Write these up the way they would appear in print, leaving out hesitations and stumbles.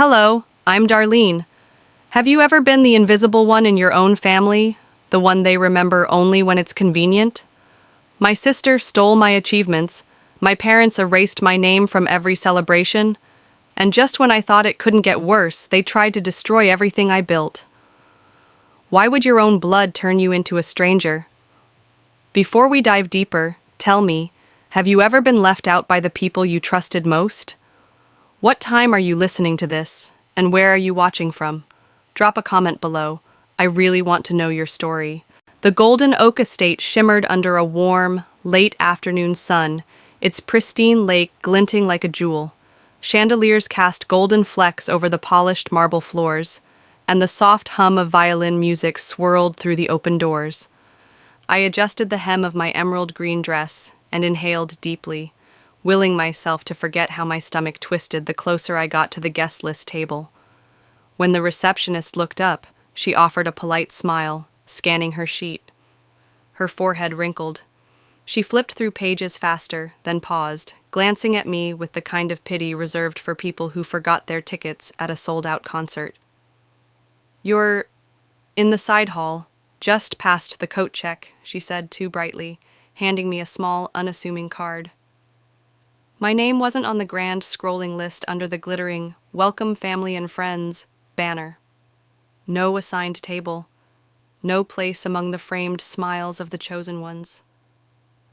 Hello, I'm Darlene. Have you ever been the invisible one in your own family? The one they remember only when it's convenient? My sister stole my achievements, my parents erased my name from every celebration, and just when I thought it couldn't get worse, they tried to destroy everything I built. Why would your own blood turn you into a stranger? Before we dive deeper, tell me, have you ever been left out by the people you trusted most? What time are you listening to this, and where are you watching from? Drop a comment below. I really want to know your story. The Golden Oak Estate shimmered under a warm, late afternoon sun, its pristine lake glinting like a jewel. Chandeliers cast golden flecks over the polished marble floors, and the soft hum of violin music swirled through the open doors. I adjusted the hem of my emerald green dress and inhaled deeply, willing myself to forget how my stomach twisted the closer I got to the guest list table. When the receptionist looked up, she offered a polite smile, scanning her sheet. Her forehead wrinkled. She flipped through pages faster, then paused, glancing at me with the kind of pity reserved for people who forgot their tickets at a sold-out concert. "You're in the side hall, just past the coat check," she said too brightly, handing me a small, unassuming card. My name wasn't on the grand scrolling list under the glittering "Welcome Family and Friends" banner. No assigned table, no place among the framed smiles of the chosen ones.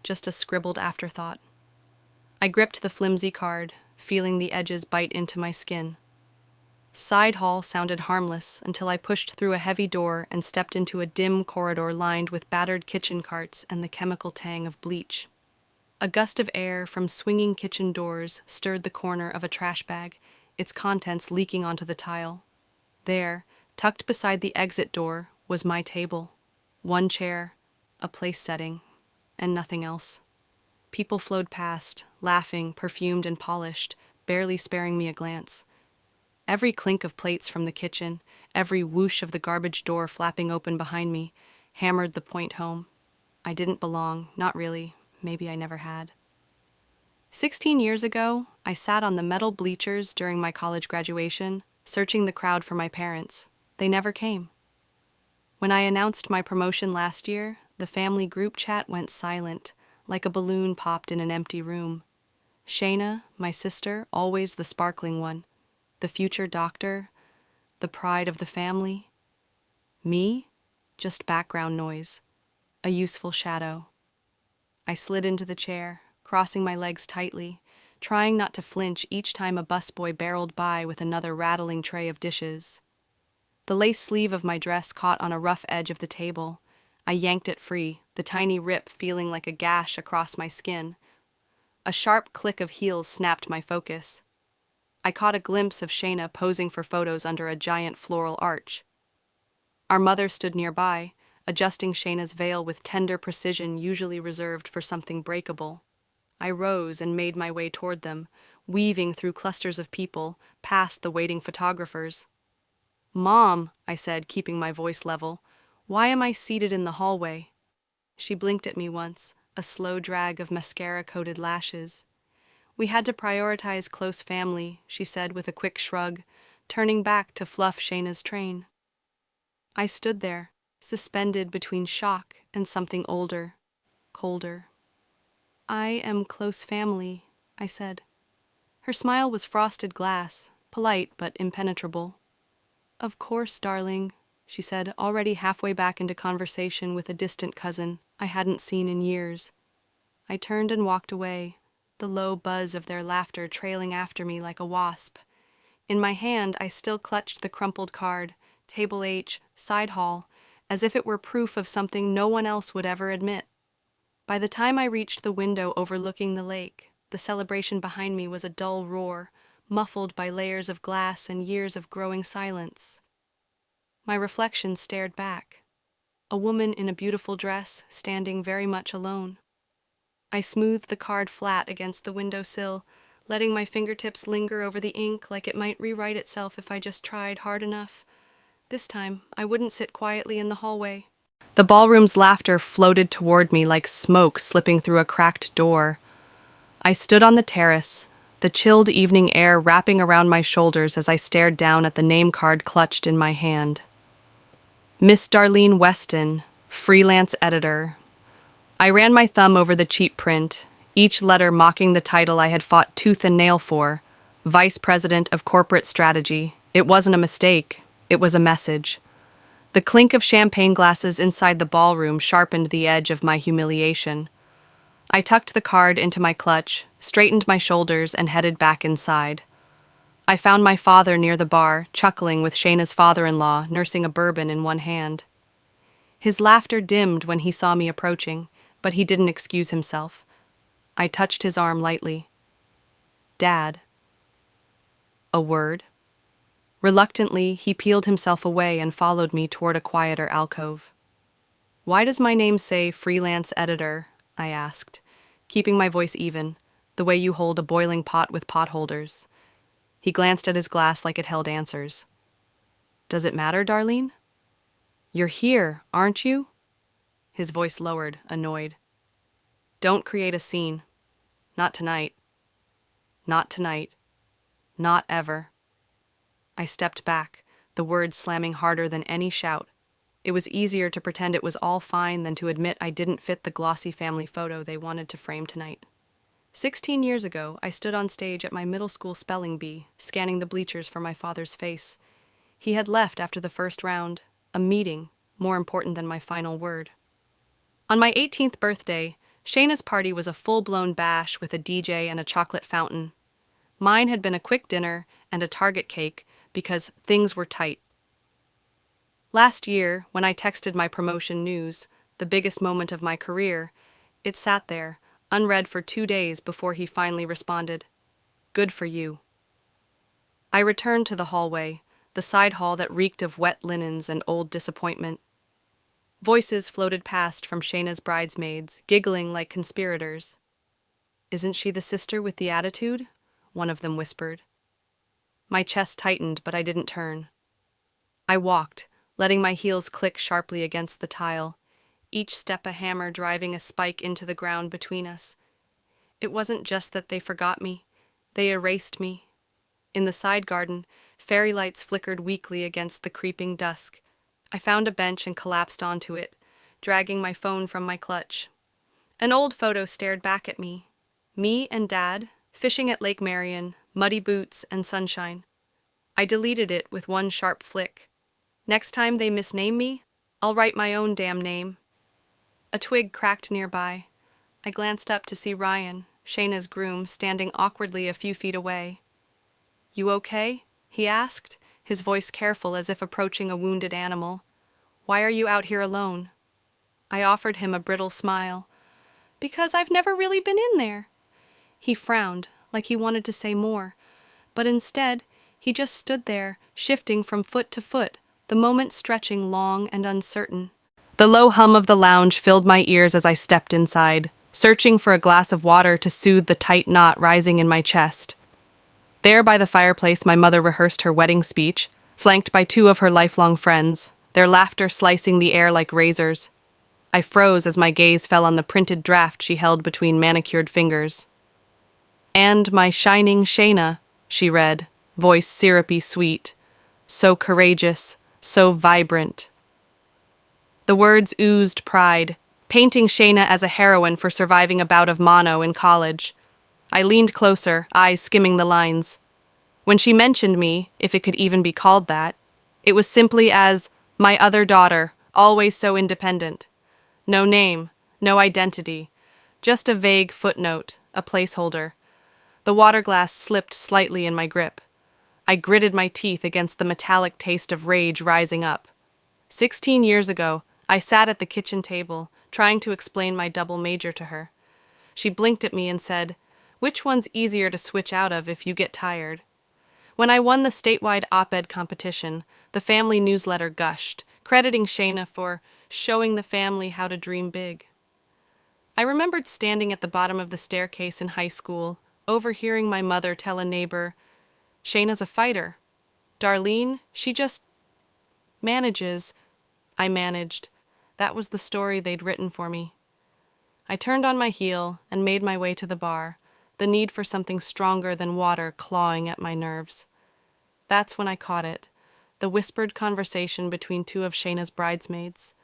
Just a scribbled afterthought. I gripped the flimsy card, feeling the edges bite into my skin. Side hall sounded harmless until I pushed through a heavy door and stepped into a dim corridor lined with battered kitchen carts and the chemical tang of bleach. A gust of air from swinging kitchen doors stirred the corner of a trash bag, its contents leaking onto the tile. There, tucked beside the exit door, was my table. One chair, a place setting, and nothing else. People flowed past, laughing, perfumed and polished, barely sparing me a glance. Every clink of plates from the kitchen, every whoosh of the garbage door flapping open behind me, hammered the point home. I didn't belong, not really. Maybe I never had. 16 years ago, I sat on the metal bleachers during my college graduation, searching the crowd for my parents. They never came. When I announced my promotion last year, the family group chat went silent, like a balloon popped in an empty room. Shayna, my sister, always the sparkling one, the future doctor, the pride of the family. Me? Just background noise, a useful shadow. I slid into the chair, crossing my legs tightly, trying not to flinch each time a busboy barreled by with another rattling tray of dishes. The lace sleeve of my dress caught on a rough edge of the table. I yanked it free, the tiny rip feeling like a gash across my skin. A sharp click of heels snapped my focus. I caught a glimpse of Shayna posing for photos under a giant floral arch. Our mother stood nearby, adjusting Shayna's veil with tender precision usually reserved for something breakable. I rose and made my way toward them, weaving through clusters of people, past the waiting photographers. "Mom," I said, keeping my voice level, "why am I seated in the hallway?" She blinked at me once, a slow drag of mascara-coated lashes. "We had to prioritize close family," she said with a quick shrug, turning back to fluff Shayna's train. I stood there, suspended between shock and something older, colder. "I am close family," I said. Her smile was frosted glass, polite but impenetrable. "Of course, darling," she said, already halfway back into conversation with a distant cousin I hadn't seen in years. I turned and walked away, the low buzz of their laughter trailing after me like a wasp. In my hand, I still clutched the crumpled card, Table H, Side Hall, as if it were proof of something no one else would ever admit. By the time I reached the window overlooking the lake, the celebration behind me was a dull roar, muffled by layers of glass and years of growing silence. My reflection stared back, a woman in a beautiful dress, standing very much alone. I smoothed the card flat against the windowsill, letting my fingertips linger over the ink like it might rewrite itself if I just tried hard enough. This time, I wouldn't sit quietly in the hallway. The ballroom's laughter floated toward me like smoke slipping through a cracked door. I stood on the terrace, the chilled evening air wrapping around my shoulders as I stared down at the name card clutched in my hand. Miss Darlene Weston, freelance editor. I ran my thumb over the cheap print, each letter mocking the title I had fought tooth and nail for, Vice President of Corporate Strategy. It wasn't a mistake, it was a message. The clink of champagne glasses inside the ballroom sharpened the edge of my humiliation. I tucked the card into my clutch, straightened my shoulders, and headed back inside. I found my father near the bar, chuckling with Shayna's father-in-law, nursing a bourbon in one hand. His laughter dimmed when he saw me approaching, but he didn't excuse himself. I touched his arm lightly. "Dad." A word. Reluctantly, he peeled himself away and followed me toward a quieter alcove. "Why does my name say freelance editor?" I asked, keeping my voice even, the way you hold a boiling pot with potholders. He glanced at his glass like it held answers. "Does it matter, Darlene?" "You're here, aren't you?" His voice lowered, annoyed. "Don't create a scene. Not tonight. Not tonight. Not ever." I stepped back, the words slamming harder than any shout. It was easier to pretend it was all fine than to admit I didn't fit the glossy family photo they wanted to frame tonight. 16 years ago, I stood on stage at my middle school spelling bee, scanning the bleachers for my father's face. He had left after the first round, a meeting, more important than my final word. On my 18th birthday, Shayna's party was a full-blown bash with a DJ and a chocolate fountain. Mine had been a quick dinner and a Target cake because things were tight. Last year, when I texted my promotion news, the biggest moment of my career, it sat there, unread for 2 days before he finally responded, "Good for you." I returned to the hallway, the side hall that reeked of wet linens and old disappointment. Voices floated past from Shayna's bridesmaids, giggling like conspirators. "Isn't she the sister with the attitude?" one of them whispered. My chest tightened, but I didn't turn. I walked, letting my heels click sharply against the tile, each step a hammer driving a spike into the ground between us. It wasn't just that they forgot me, they erased me. In the side garden, fairy lights flickered weakly against the creeping dusk. I found a bench and collapsed onto it, dragging my phone from my clutch. An old photo stared back at me. Me and Dad, fishing at Lake Marion, muddy boots and sunshine. I deleted it with one sharp flick. Next time they misname me, I'll write my own damn name. A twig cracked nearby. I glanced up to see Ryan, Shayna's groom, standing awkwardly a few feet away. "You okay?" he asked, his voice careful as if approaching a wounded animal. "Why are you out here alone?" I offered him a brittle smile. "Because I've never really been in there." He frowned, like he wanted to say more, but instead, he just stood there, shifting from foot to foot, the moment stretching long and uncertain. The low hum of the lounge filled my ears as I stepped inside, searching for a glass of water to soothe the tight knot rising in my chest. There by the fireplace, my mother rehearsed her wedding speech, flanked by 2 of her lifelong friends, their laughter slicing the air like razors. I froze as my gaze fell on the printed draft she held between manicured fingers. "And my shining Shayna," she read, voice syrupy sweet. So courageous, so vibrant. The words oozed pride, painting Shayna as a heroine for surviving a bout of mono in college. I leaned closer, eyes skimming the lines. When she mentioned me, if it could even be called that, it was simply as my other daughter, always so independent. No name, no identity, just a vague footnote, a placeholder. The water glass slipped slightly in my grip. I gritted my teeth against the metallic taste of rage rising up. 16 years ago, I sat at the kitchen table, trying to explain my double major to her. She blinked at me and said, "Which one's easier to switch out of if you get tired?" When I won the statewide op-ed competition, the family newsletter gushed, crediting Shayna for showing the family how to dream big. I remembered standing at the bottom of the staircase in high school, overhearing my mother tell a neighbor, "Shayna's a fighter. Darlene, she just manages." I managed. That was the story they'd written for me. I turned on my heel and made my way to the bar, the need for something stronger than water clawing at my nerves. That's when I caught it, the whispered conversation between two of Shayna's bridesmaids.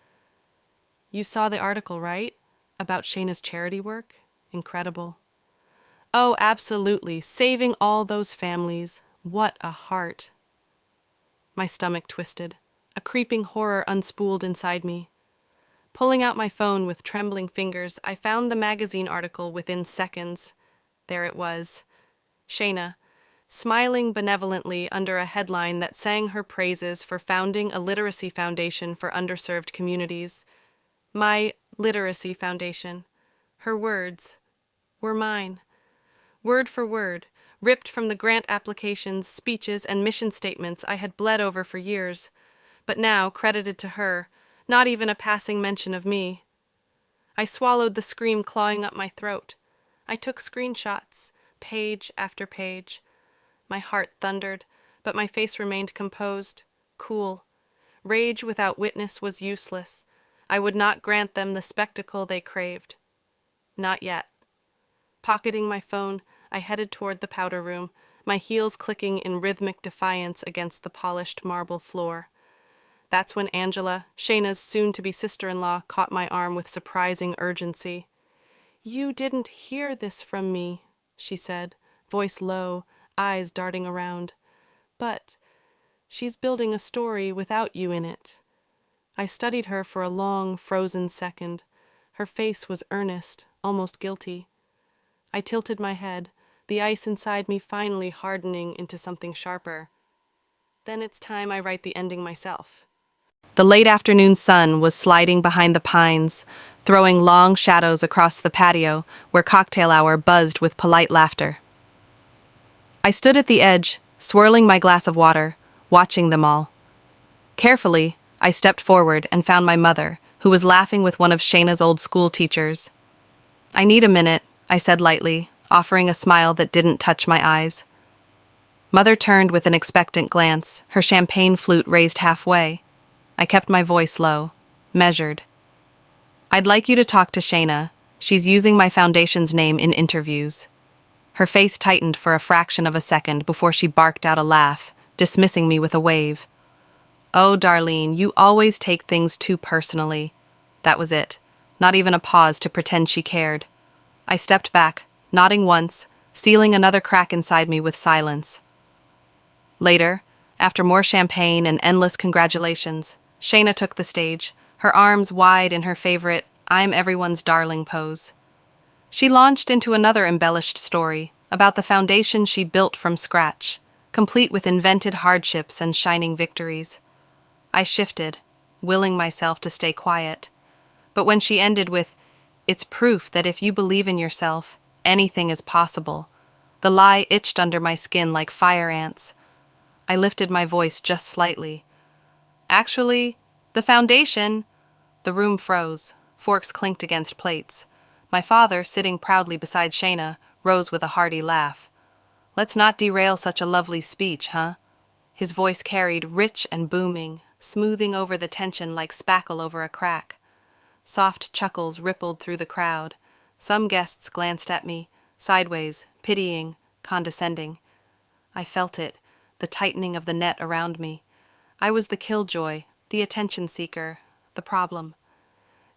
You saw the article, right? About Shayna's charity work? Incredible. Oh, absolutely. Saving all those families. What a heart. My stomach twisted. A creeping horror unspooled inside me. Pulling out my phone with trembling fingers, I found the magazine article within seconds. There it was. Shayna, smiling benevolently under a headline that sang her praises for founding a literacy foundation for underserved communities. My literacy foundation. Her words were mine. Word for word, ripped from the grant applications, speeches, and mission statements I had bled over for years, but now credited to her, not even a passing mention of me. I swallowed the scream clawing up my throat. I took screenshots, page after page. My heart thundered, but my face remained composed, cool. Rage without witness was useless. I would not grant them the spectacle they craved. Not yet. Pocketing my phone, I headed toward the powder room, my heels clicking in rhythmic defiance against the polished marble floor. That's when Angela, Shayna's soon-to-be sister-in-law, caught my arm with surprising urgency. You didn't hear this from me, she said, voice low, eyes darting around. But she's building a story without you in it. I studied her for a long, frozen second. Her face was earnest, almost guilty. I tilted my head, the ice inside me finally hardening into something sharper. Then it's time I write the ending myself. The late afternoon sun was sliding behind the pines, throwing long shadows across the patio where cocktail hour buzzed with polite laughter. I stood at the edge, swirling my glass of water, watching them all. Carefully, I stepped forward and found my mother, who was laughing with one of Shayna's old school teachers. I need a minute, I said lightly, offering a smile that didn't touch my eyes. Mother turned with an expectant glance, her champagne flute raised halfway. I kept my voice low, measured. I'd like you to talk to Shayna. She's using my foundation's name in interviews. Her face tightened for a fraction of a second before she barked out a laugh, dismissing me with a wave. Oh, Darlene, you always take things too personally. That was it. Not even a pause to pretend she cared. I stepped back, nodding once, sealing another crack inside me with silence. Later, after more champagne and endless congratulations, Shayna took the stage, her arms wide in her favorite I'm everyone's darling pose. She launched into another embellished story about the foundation she built from scratch, complete with invented hardships and shining victories. I shifted, willing myself to stay quiet. But when she ended with, "It's proof that if you believe in yourself, anything is possible," the lie itched under my skin like fire ants. I lifted my voice just slightly. Actually, the foundation... The room froze. Forks clinked against plates. My father, sitting proudly beside Shayna, rose with a hearty laugh. Let's not derail such a lovely speech, huh? His voice carried, rich and booming, smoothing over the tension like spackle over a crack. Soft chuckles rippled through the crowd. Some guests glanced at me, sideways, pitying, condescending. I felt it, the tightening of the net around me. I was the killjoy, the attention seeker, the problem.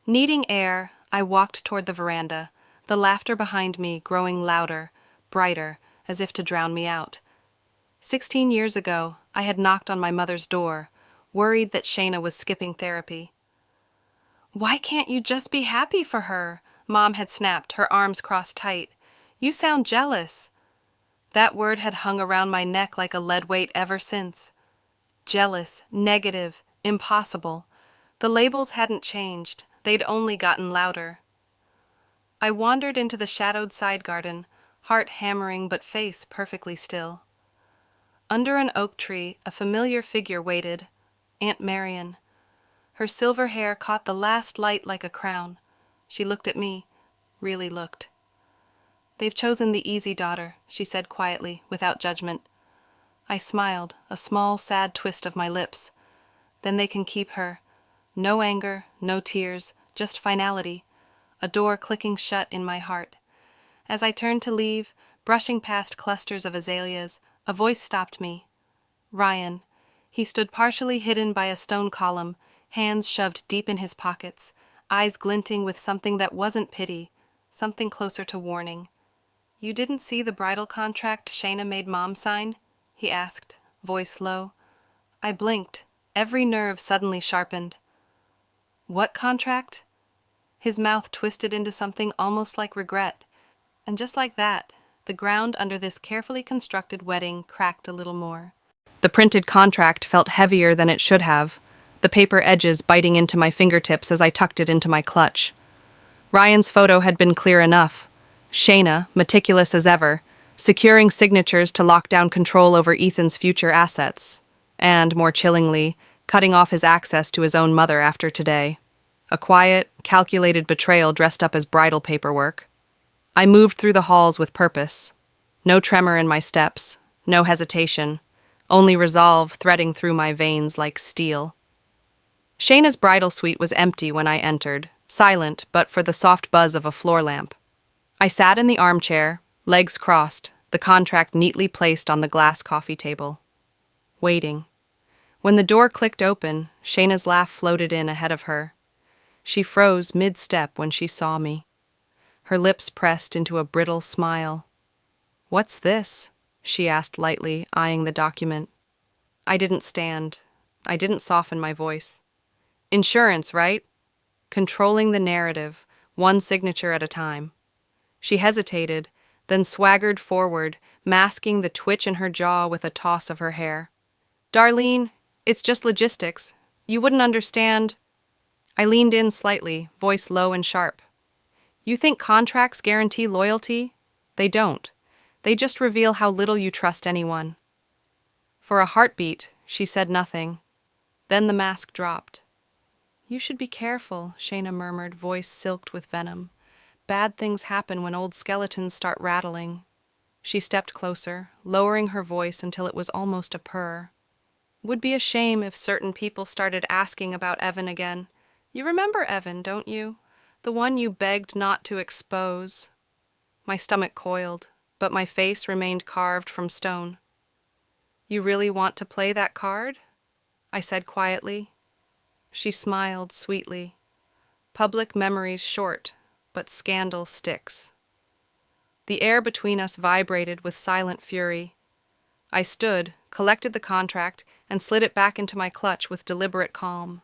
Needing air, I walked toward the veranda, the laughter behind me growing louder, brighter, as if to drown me out. 16 years ago, I had knocked on my mother's door, worried that Shayna was skipping therapy. "Why can't you just be happy for her?" Mom had snapped, her arms crossed tight. "You sound jealous." That word had hung around my neck like a lead weight ever since. Jealous, negative, impossible. The labels hadn't changed, they'd only gotten louder. I wandered into the shadowed side garden, heart hammering but face perfectly still. Under an oak tree, a familiar figure waited, Aunt Marion. Her silver hair caught the last light like a crown. She looked at me, really looked. "They've chosen the easy daughter," she said quietly, without judgment. I smiled, a small, sad twist of my lips. Then they can keep her. No anger, no tears, just finality. A door clicking shut in my heart. As I turned to leave, Brushing past clusters of azaleas, a voice stopped me. Ryan. He stood partially hidden by a stone column, hands shoved deep in his pockets, eyes glinting with something that wasn't pity, something closer to warning. "You didn't see the bridal contract Shayna made Mom sign?" he asked, voice low. I blinked, every nerve suddenly sharpened. "What contract?" His mouth twisted into something almost like regret, and just like that, the ground under this carefully constructed wedding cracked a little more. The printed contract felt heavier than it should have, the paper edges biting into my fingertips as I tucked it into my clutch. Ryan's photo had been clear enough. Shayna, meticulous as ever, securing signatures to lock down control over Ethan's future assets, and, more chillingly, cutting off his access to his own mother after today. A quiet, calculated betrayal dressed up as bridal paperwork. I moved through the halls with purpose. No tremor in my steps, no hesitation, only resolve threading through my veins like steel. Shayna's bridal suite was empty when I entered, silent but for the soft buzz of a floor lamp. I sat in the armchair, legs crossed, the contract neatly placed on the glass coffee table. Waiting. When the door clicked open, Shayna's laugh floated in ahead of her. She froze mid-step when she saw me. Her lips pressed into a brittle smile. "What's this?" she asked lightly, eyeing the document. I didn't stand. I didn't soften my voice. "Insurance, right?" Controlling the narrative, one signature at a time. She hesitated, then swaggered forward, masking the twitch in her jaw with a toss of her hair. "Darlene, it's just logistics. You wouldn't understand." I leaned in slightly, voice low and sharp. "You think contracts guarantee loyalty? They don't. They just reveal how little you trust anyone." For a heartbeat, she said nothing. Then the mask dropped. "You should be careful," Shayna murmured, voice silked with venom. "Bad things happen when old skeletons start rattling." She stepped closer, lowering her voice until it was almost a purr. "Would be a shame if certain people started asking about Evan again. You remember Evan, don't you? The one you begged not to expose." My stomach coiled, but my face remained carved from stone. "You really want to play that card?" I said quietly. She smiled sweetly. "Public memory's short, but scandal sticks." The air between us vibrated with silent fury. I stood, collected the contract, and slid it back into my clutch with deliberate calm.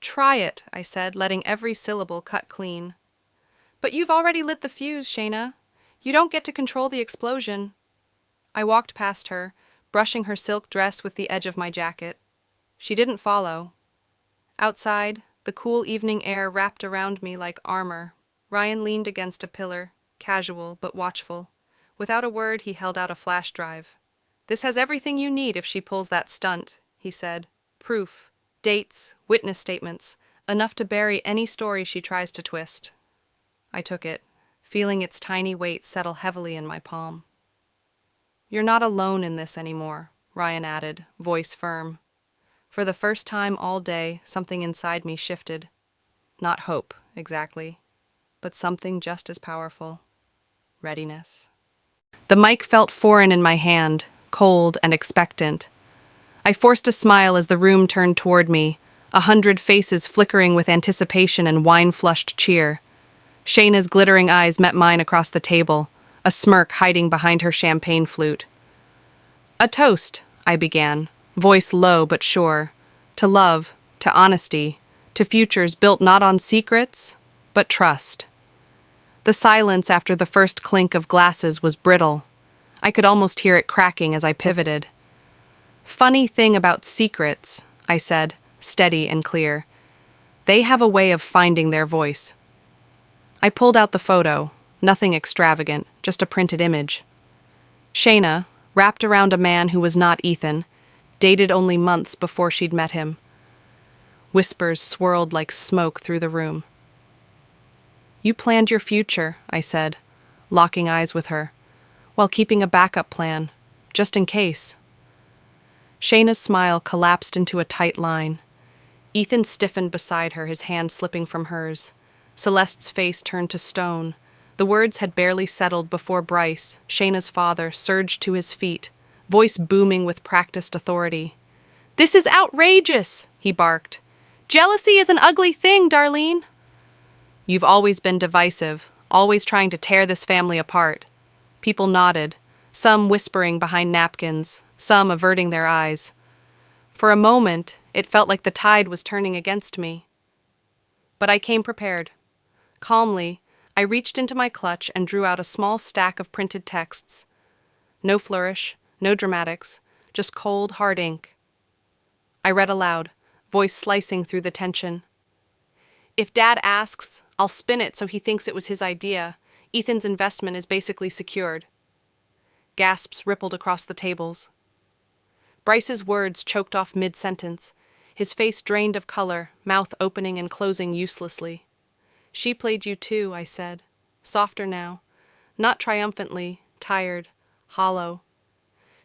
"Try it," I said, letting every syllable cut clean. "But you've already lit the fuse, Shayna. You don't get to control the explosion." I walked past her, brushing her silk dress with the edge of my jacket. She didn't follow. Outside, the cool evening air wrapped around me like armor. Ryan leaned against a pillar, casual but watchful. Without a word, he held out a flash drive. "This has everything you need if she pulls that stunt," he said. "Proof, dates, witness statements, enough to bury any story she tries to twist." I took it, feeling its tiny weight settle heavily in my palm. "You're not alone in this anymore," Ryan added, voice firm. For the first time all day, something inside me shifted. Not hope, exactly, but something just as powerful. Readiness. The mic felt foreign in my hand, cold and expectant. I forced a smile as the room turned toward me, 100 faces flickering with anticipation and wine-flushed cheer. Shayna's glittering eyes met mine across the table, a smirk hiding behind her champagne flute. "A toast," I began, voice low but sure, "to love, to honesty, to futures built not on secrets, but trust." The silence after the first clink of glasses was brittle. I could almost hear it cracking as I pivoted. "Funny thing about secrets," I said, steady and clear. "They have a way of finding their voice." I pulled out the photo, nothing extravagant, just a printed image. Shayna, wrapped around a man who was not Ethan, dated only months before she'd met him. Whispers swirled like smoke through the room. "You planned your future," I said, locking eyes with her, while keeping a backup plan, just in case. Shayna's smile collapsed into a tight line. Ethan stiffened beside her, his hand slipping from hers. Celeste's face turned to stone, The words had barely settled before Bryce, Shayna's father, surged to his feet, voice booming with practiced authority. "This is outrageous," he barked. "Jealousy is an ugly thing, Darlene." "You've always been divisive, always trying to tear this family apart." People nodded, some whispering behind napkins, some averting their eyes. For a moment, it felt like the tide was turning against me. But I came prepared. Calmly, I reached into my clutch and drew out a small stack of printed texts. No flourish, no dramatics, just cold, hard ink. I read aloud, voice slicing through the tension. "If Dad asks, I'll spin it so he thinks it was his idea. Ethan's investment is basically secured." Gasps rippled across the tables. Bryce's words choked off mid-sentence, his face drained of color, mouth opening and closing uselessly. "She played you too," I said, softer now, not triumphantly, tired, hollow.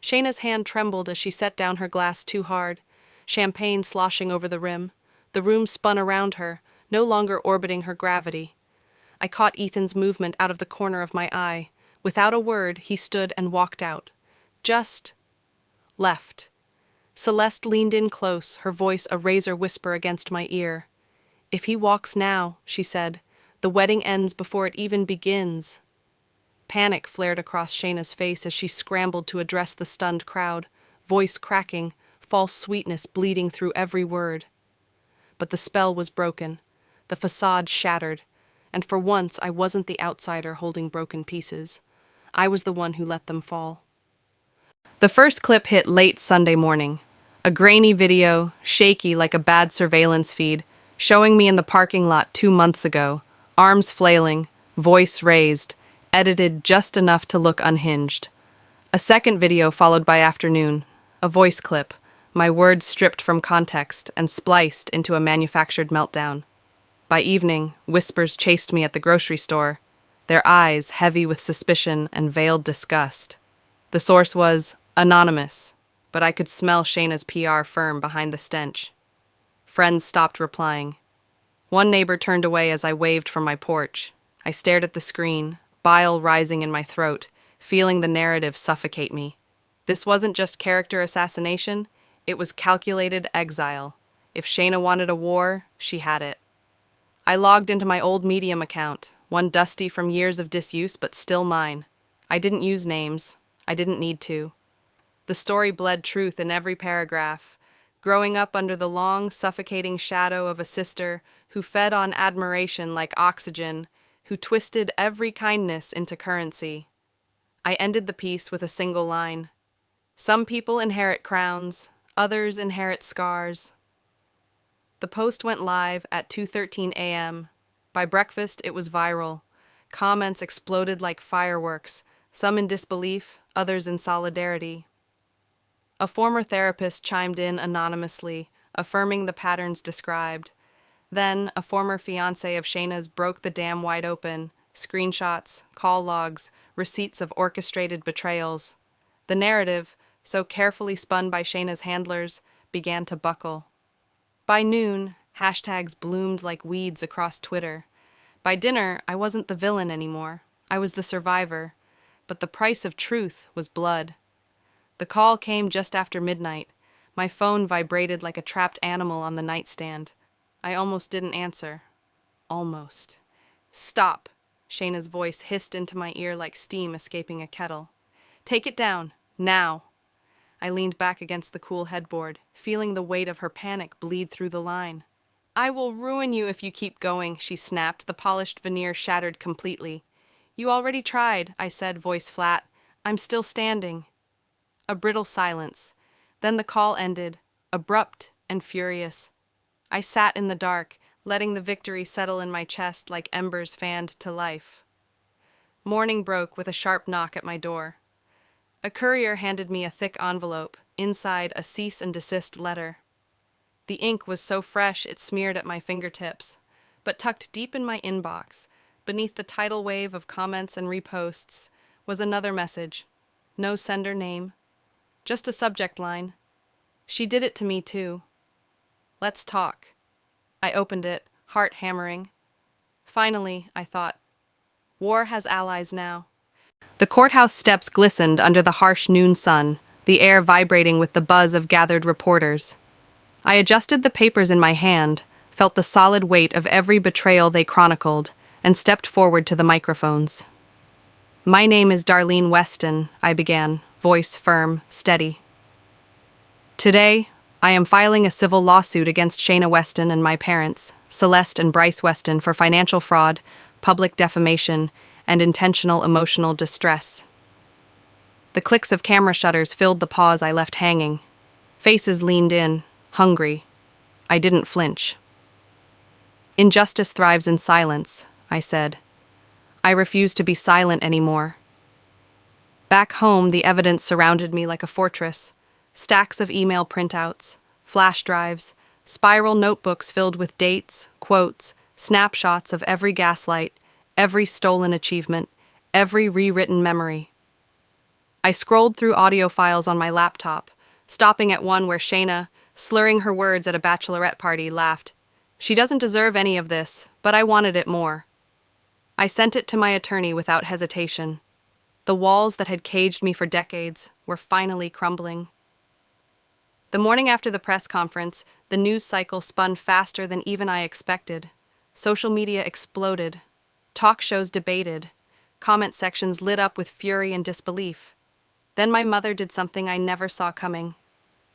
Shayna's hand trembled as she set down her glass too hard, champagne sloshing over the rim. The room spun around her, no longer orbiting her gravity. I caught Ethan's movement out of the corner of my eye. Without a word, he stood and walked out. Just left. Celeste leaned in close, her voice a razor whisper against my ear. "If he walks now," she said, "the wedding ends before it even begins." Panic flared across Shayna's face as she scrambled to address the stunned crowd, voice cracking, false sweetness bleeding through every word. But the spell was broken, the facade shattered, and for once I wasn't the outsider holding broken pieces. I was the one who let them fall. The first clip hit late Sunday morning. A grainy video, shaky like a bad surveillance feed, showing me in the parking lot 2 months ago, arms flailing, voice raised, edited just enough to look unhinged. A second video followed by afternoon, a voice clip, my words stripped from context and spliced into a manufactured meltdown. By evening, whispers chased me at the grocery store, their eyes heavy with suspicion and veiled disgust. The source was anonymous, but I could smell Shayna's PR firm behind the stench. Friends stopped replying. One neighbor turned away as I waved from my porch. I stared at the screen, bile rising in my throat, feeling the narrative suffocate me. This wasn't just character assassination, it was calculated exile. If Shayna wanted a war, she had it. I logged into my old Medium account, one dusty from years of disuse but still mine. I didn't use names. I didn't need to. The story bled truth in every paragraph, growing up under the long, suffocating shadow of a sister who fed on admiration like oxygen, who twisted every kindness into currency. I ended the piece with a single line. "Some people inherit crowns, others inherit scars." The post went live at 2:13 a.m. By breakfast, it was viral. Comments exploded like fireworks, some in disbelief, others in solidarity. A former therapist chimed in anonymously, affirming the patterns described. Then, a former fiancé of Shayna's broke the dam wide open, screenshots, call logs, receipts of orchestrated betrayals. The narrative, so carefully spun by Shayna's handlers, began to buckle. By noon, hashtags bloomed like weeds across Twitter. By dinner, I wasn't the villain anymore. I was the survivor. But the price of truth was blood. The call came just after midnight. My phone vibrated like a trapped animal on the nightstand. I almost didn't answer. Almost. "Stop!" Shayna's voice hissed into my ear like steam escaping a kettle. "Take it down. Now!" I leaned back against the cool headboard, feeling the weight of her panic bleed through the line. "I will ruin you if you keep going," she snapped, the polished veneer shattered completely. "You already tried," I said, voice flat. "I'm still standing." A brittle silence. Then the call ended, abrupt and furious. I sat in the dark, letting the victory settle in my chest like embers fanned to life. Morning broke with a sharp knock at my door. A courier handed me a thick envelope, inside a cease and desist letter. The ink was so fresh it smeared at my fingertips, but tucked deep in my inbox, beneath the tidal wave of comments and reposts, was another message. No sender name. Just a subject line. "She did it to me, too. Let's talk." I opened it, heart hammering. Finally, I thought. War has allies now. The courthouse steps glistened under the harsh noon sun, the air vibrating with the buzz of gathered reporters. I adjusted the papers in my hand, felt the solid weight of every betrayal they chronicled, and stepped forward to the microphones. My name is Darlene Weston, I began, voice firm, steady. Today, I am filing a civil lawsuit against Shayna Weston and my parents, Celeste and Bryce Weston, for financial fraud, public defamation, and intentional emotional distress. The clicks of camera shutters filled the pause I left hanging. Faces leaned in, hungry. I didn't flinch. Injustice thrives in silence, I said. I refuse to be silent anymore. Back home, the evidence surrounded me like a fortress. Stacks of email printouts, flash drives, spiral notebooks filled with dates, quotes, snapshots of every gaslight, every stolen achievement, every rewritten memory. I scrolled through audio files on my laptop, stopping at one where Shayna, slurring her words at a bachelorette party, laughed. She doesn't deserve any of this, but I wanted it more. I sent it to my attorney without hesitation. The walls that had caged me for decades were finally crumbling. The morning after the press conference, the news cycle spun faster than even I expected. Social media exploded. Talk shows debated. Comment sections lit up with fury and disbelief. Then my mother did something I never saw coming.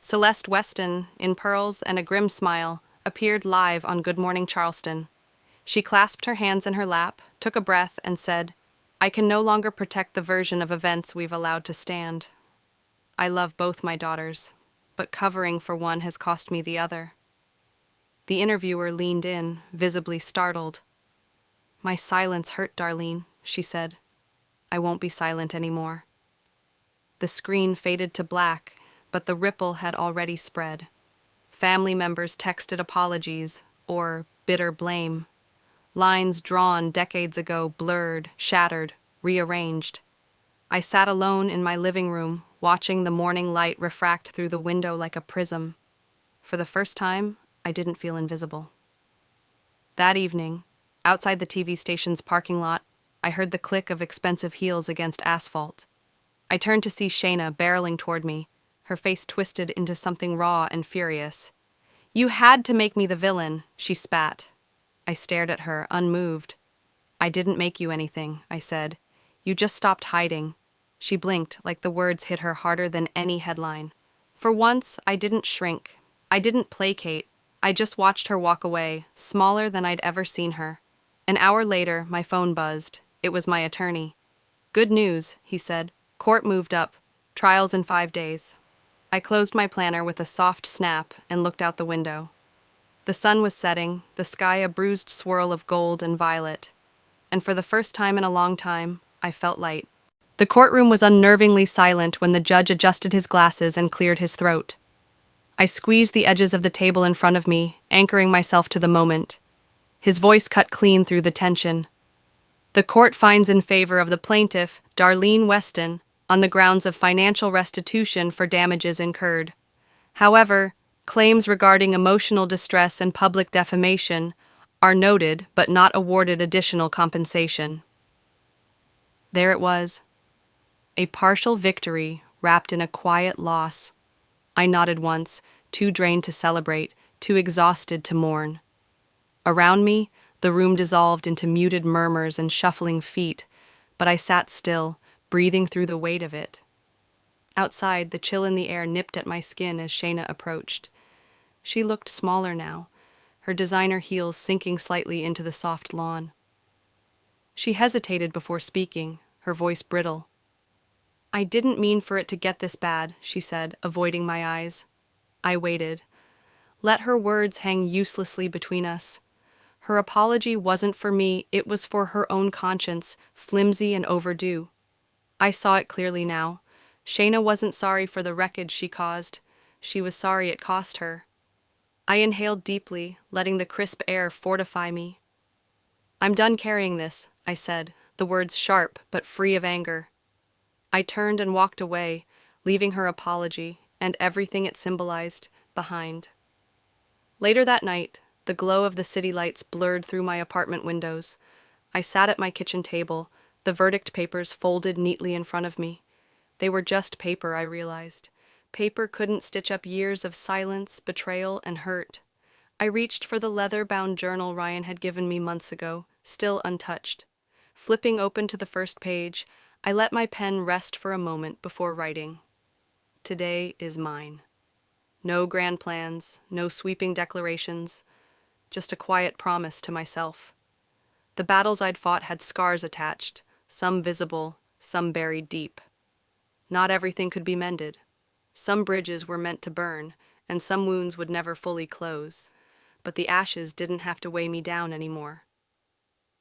Celeste Weston, in pearls and a grim smile, appeared live on Good Morning Charleston. She clasped her hands in her lap, took a breath, and said, "I can no longer protect the version of events we've allowed to stand. I love both my daughters, but covering for one has cost me the other." The interviewer leaned in, visibly startled. "My silence hurt, Darlene," she said. "I won't be silent anymore." The screen faded to black, but the ripple had already spread. Family members texted apologies, or bitter blame. Lines drawn decades ago blurred, shattered, rearranged. I sat alone in my living room, watching the morning light refract through the window like a prism. For the first time, I didn't feel invisible. That evening, outside the TV station's parking lot, I heard the click of expensive heels against asphalt. I turned to see Shayna barreling toward me, her face twisted into something raw and furious. "You had to make me the villain," she spat. I stared at her, unmoved. "I didn't make you anything," I said. "You just stopped hiding." She blinked, like the words hit her harder than any headline. For once, I didn't shrink. I didn't placate. I just watched her walk away, smaller than I'd ever seen her. An hour later, my phone buzzed. It was my attorney. "Good news," he said. "Court moved up. Trials in 5 days." I closed my planner with a soft snap and looked out the window. The sun was setting, the sky a bruised swirl of gold and violet. And for the first time in a long time, I felt light. The courtroom was unnervingly silent when the judge adjusted his glasses and cleared his throat. I squeezed the edges of the table in front of me, anchoring myself to the moment. His voice cut clean through the tension. "The court finds in favor of the plaintiff, Darlene Weston, on the grounds of financial restitution for damages incurred. However, claims regarding emotional distress and public defamation are noted but not awarded additional compensation." There it was. A partial victory wrapped in a quiet loss. I nodded once, too drained to celebrate, too exhausted to mourn. Around me, the room dissolved into muted murmurs and shuffling feet, but I sat still, breathing through the weight of it. Outside, the chill in the air nipped at my skin as Shayna approached. She looked smaller now, her designer heels sinking slightly into the soft lawn. She hesitated before speaking, her voice brittle. "I didn't mean for it to get this bad," she said, avoiding my eyes. I waited. Let her words hang uselessly between us. Her apology wasn't for me, it was for her own conscience, flimsy and overdue. I saw it clearly now. Shayna wasn't sorry for the wreckage she caused. She was sorry it cost her. I inhaled deeply, letting the crisp air fortify me. "I'm done carrying this," I said, the words sharp but free of anger. I turned and walked away, leaving her apology, and everything it symbolized, behind. Later that night, the glow of the city lights blurred through my apartment windows. I sat at my kitchen table, the verdict papers folded neatly in front of me. They were just paper, I realized. Paper couldn't stitch up years of silence, betrayal, and hurt. I reached for the leather-bound journal Ryan had given me months ago, still untouched. Flipping open to the first page, I let my pen rest for a moment before writing. Today is mine. No grand plans, no sweeping declarations, just a quiet promise to myself. The battles I'd fought had scars attached, some visible, some buried deep. Not everything could be mended. Some bridges were meant to burn, and some wounds would never fully close. But the ashes didn't have to weigh me down anymore.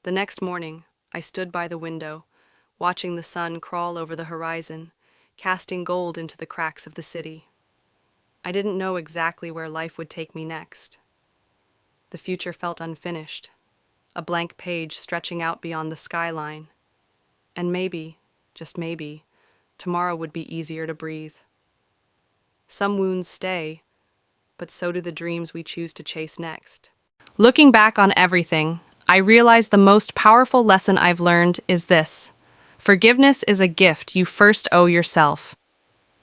The next morning, I stood by the window, watching the sun crawl over the horizon, casting gold into the cracks of the city. I didn't know exactly where life would take me next. The future felt unfinished, a blank page stretching out beyond the skyline. And maybe, just maybe, tomorrow would be easier to breathe. Some wounds stay, but so do the dreams we choose to chase next. Looking back on everything, I realize the most powerful lesson I've learned is this: forgiveness is a gift you first owe yourself.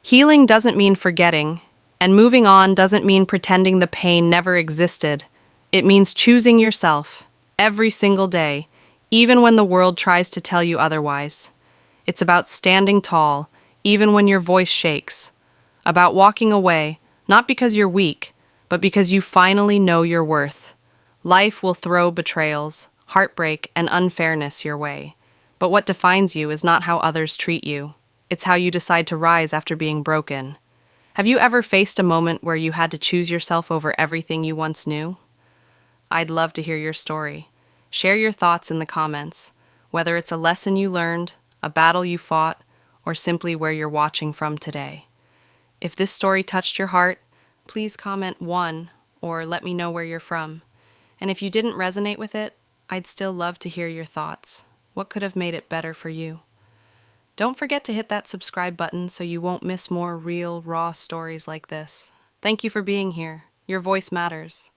Healing doesn't mean forgetting, and moving on doesn't mean pretending the pain never existed. It means choosing yourself, every single day, even when the world tries to tell you otherwise. It's about standing tall, even when your voice shakes. About walking away, not because you're weak, but because you finally know your worth. Life will throw betrayals, heartbreak, and unfairness your way. But what defines you is not how others treat you. It's how you decide to rise after being broken. Have you ever faced a moment where you had to choose yourself over everything you once knew? I'd love to hear your story. Share your thoughts in the comments, whether it's a lesson you learned, a battle you fought, or simply where you're watching from today. If this story touched your heart, please comment 1 or let me know where you're from. And if you didn't resonate with it, I'd still love to hear your thoughts. What could have made it better for you? Don't forget to hit that subscribe button so you won't miss more real, raw stories like this. Thank you for being here. Your voice matters.